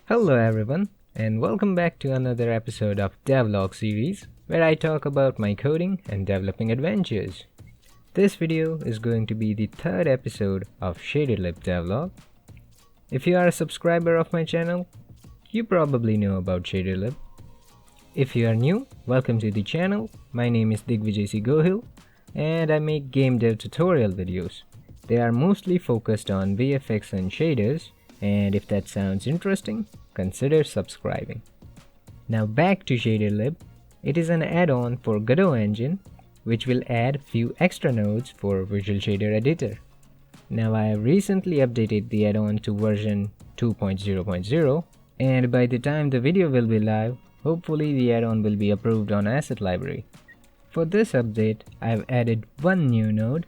Hello everyone, and welcome back to another episode of Devlog series, where I talk about my coding and developing adventures. This video is going to be the third episode of Shader Lib Devlog. If you are a subscriber of my channel, you probably know about Shader Lib. If you are new, welcome to the channel. My name is Digvijay Gohil, and I make game dev tutorial videos. They are mostly focused on VFX and shaders, and if that sounds interesting, consider subscribing. Now back to Shader Lib. It is an add-on for Godot engine, which will add few extra nodes for Visual Shader Editor. Now I have recently updated the add-on to version 2.0.0, and by the time the video will be live, hopefully the add-on will be approved on Asset Library. For this update, I have added one new node.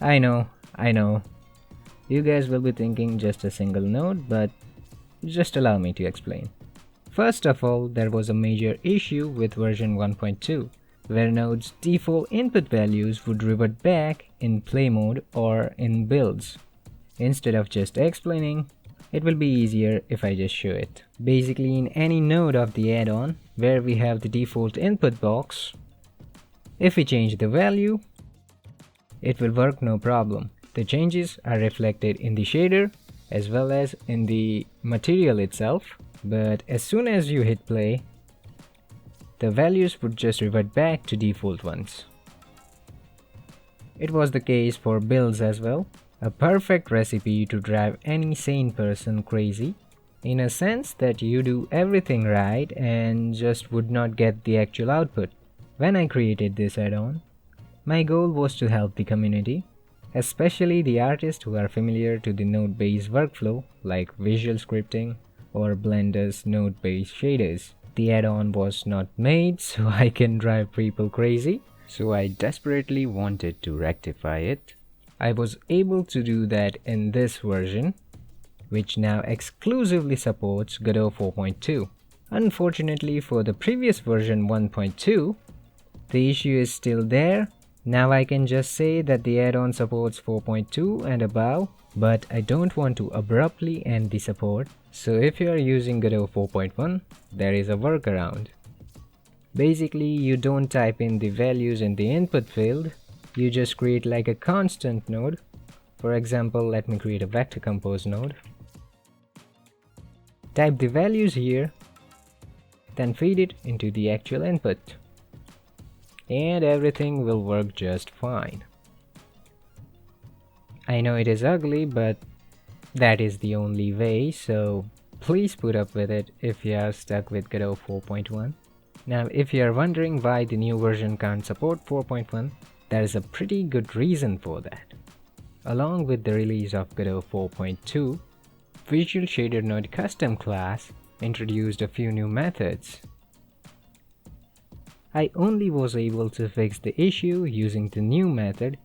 I know. You guys will be thinking just a single node, but just allow me to explain. First of all, there was a major issue with version 1.2, where nodes' default input values would revert back in play mode or in builds. Instead of just explaining, it will be easier if I just show it. Basically, in any node of the add-on where we have the default input box, if we change the value, it will work no problem. The changes are reflected in the shader as well as in the material itself, but as soon as you hit play, the values would just revert back to default ones. It was the case for builds as well, a perfect recipe to drive any sane person crazy, in a sense that you do everything right and just would not get the actual output. When I created this add-on, my goal was to help the community, especially the artists who are familiar to the node-based workflow like visual scripting or Blender's node-based shaders. The add-on was not made so I can drive people crazy, so I desperately wanted to rectify it. I was able to do that in this version, which now exclusively supports Godot 4.2. Unfortunately for the previous version 1.2, the issue is still there. Now I can just say that the add-on supports 4.2 and above, but I don't want to abruptly end the support, so if you are using Godot 4.1, there is a workaround. Basically, you don't type in the values in the input field, you just create like a constant node. For example, let me create a vector compose node. Type the values here, then feed it into the actual input, and everything will work just fine. I know it is ugly, but that is the only way, so please put up with it if you are stuck with Godot 4.1. Now if you are wondering why the new version can't support 4.1, there is a pretty good reason for that. Along with the release of Godot 4.2, Visual Shader Node Custom class introduced a few new methods. I only was able to fix the issue using the new method,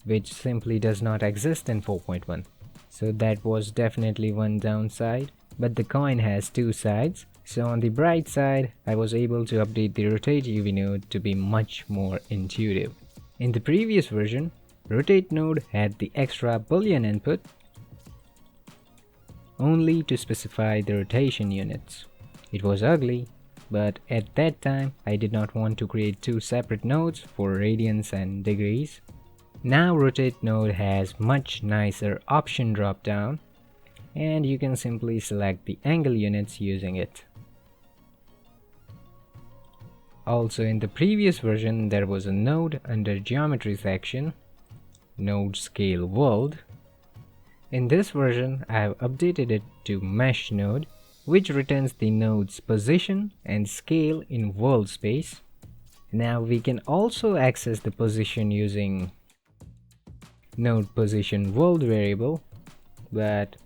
which simply does not exist in 4.1. So that was definitely one downside, but the coin has two sides. So on the bright side, I was able to update the rotate UV node to be much more intuitive. In the previous version, rotate node had the extra boolean input only to specify the rotation units. It was ugly, but at that time I did not want to create two separate nodes for radians and degrees. Now rotate node has much nicer option drop down, and you can simply select the angle units using it. Also in the previous version there was a node under geometry section, node scale world. In this version I have updated it to mesh node, which returns the node's position and scale in world space. Now we can also access the position using node position world variable, but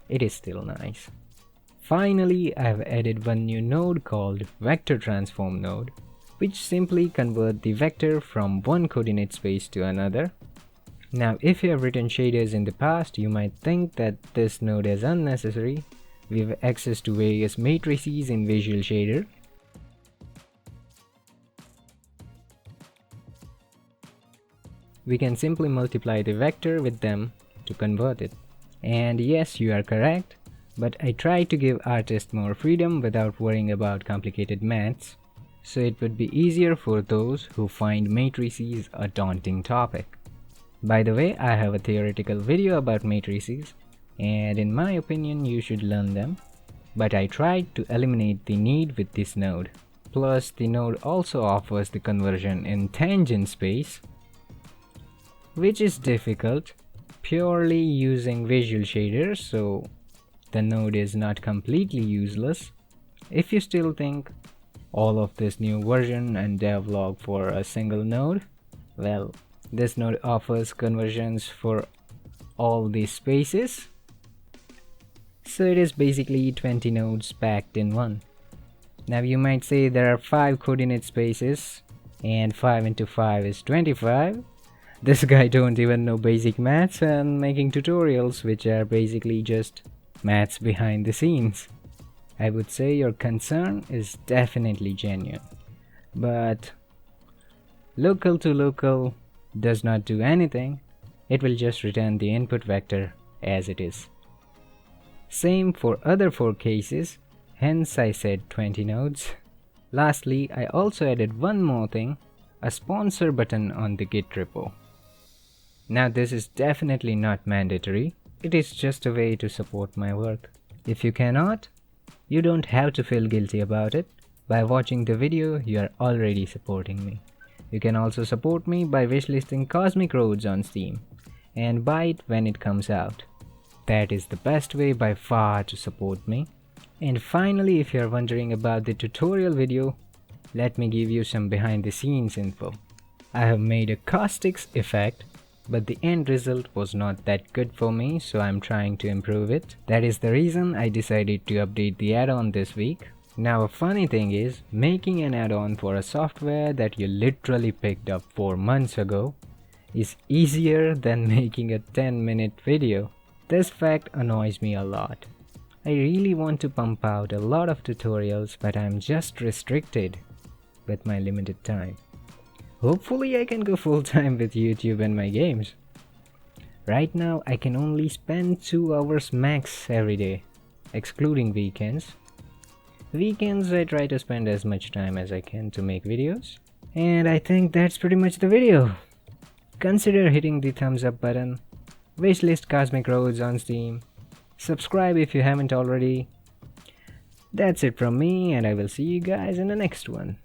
it is still nice. Finally, I have added one new node called vector transform node, which simply converts the vector from one coordinate space to another. Now if you have written shaders in the past, you might think that this node is unnecessary. We have access to various matrices in Visual Shader. We can simply multiply the vector with them to convert it. And yes, you are correct, but I try to give artists more freedom without worrying about complicated maths, so it would be easier for those who find matrices a daunting topic. By the way, I have a theoretical video about matrices, and in my opinion you should learn them, but I tried to eliminate the need with this node. Plus, the node also offers the conversion in tangent space, which is difficult purely using visual shaders, so the node is not completely useless. If you still think all of this new version and devlog for a single node, well, this node offers conversions for all these spaces, so it is basically 20 nodes packed in one. Now you might say there are 5 coordinate spaces and 5 into 5 is 25. This guy don't even know basic maths and making tutorials which are basically just maths behind the scenes. I would say your concern is definitely genuine, but local to local does not do anything. It will just return the input vector as it is. Same for other 4 cases, hence I said 20 nodes. Lastly, I also added one more thing, a sponsor button on the Git repo. Now this is definitely not mandatory, it is just a way to support my work. If you cannot, you don't have to feel guilty about it. By watching the video, you are already supporting me. You can also support me by wishlisting Cosmic Roads on Steam and buy it when it comes out. That is the best way by far to support me. And finally, if you are wondering about the tutorial video, let me give you some behind the scenes info. I have made a caustics effect, but the end result was not that good for me, so I'm trying to improve it. That is the reason I decided to update the add-on this week. Now a funny thing is, making an add-on for a software that you literally picked up 4 months ago is easier than making a 10-minute video. This fact annoys me a lot. I really want to pump out a lot of tutorials, but I'm just restricted with my limited time. Hopefully I can go full time with YouTube and my games. Right now I can only spend 2 hours max every day, excluding weekends. Weekends I try to spend as much time as I can to make videos. And I think that's pretty much the video. Consider hitting the thumbs up button, wishlist Cosmic Roads on Steam, subscribe if you haven't already. That's it from me, and I will see you guys in the next one.